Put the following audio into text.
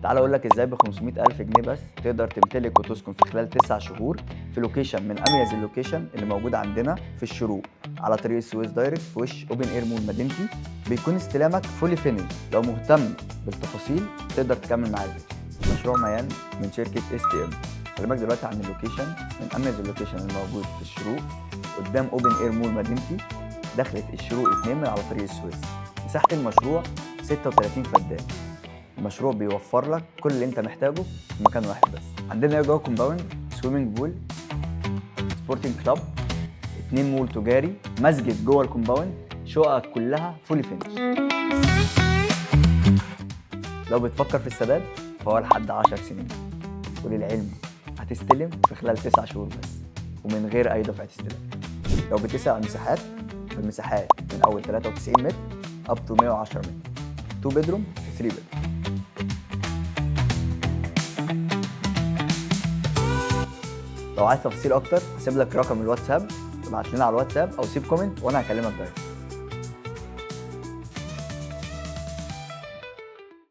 تعال اقول لك ازاي ب 500,000 جنيه بس تقدر تمتلك وتسكن في خلال 9 شهور في لوكيشن من اميز اللوكيشن اللي موجود عندنا في الشروق على طريق السويس دايركت في وش اوبن اير مول مدينتي. بيكون استلامك فولي فينيش. لو مهتم بالتفاصيل تقدر تكمل معايا. مشروع ميان من شركه اس تي ام. بكلمك دلوقتي عن اللوكيشن من اميز اللوكيشن الموجود في الشروق قدام اوبن اير مول مدينتي دخلة الشروق 2 من على طريق السويس. مساحه المشروع 36 فدان. المشروع بيوفر لك كل اللي انت محتاجه في مكان واحد بس. عندنا جوه كومباوند سويمنج بول، سبورتنج كلاب، 2 مول تجاري، مسجد جوه الكومباوند، شقق كلها فولي فينش. لو بتفكر في السداد فهو لحد 10 سنين، وللعلم هتستلم في خلال 9 شهور بس ومن غير اي دفعه استلام. لو بتسأل عن المساحات فالمساحات من اول 93 متر اب تو 110 متر، 2 بيدروم 3 بيدروم. لو عايز تفاصيل اكتر هسيب لك رقم الواتساب، ابعت لنا على الواتساب او سيب كومنت وانا هكلمك دايركت.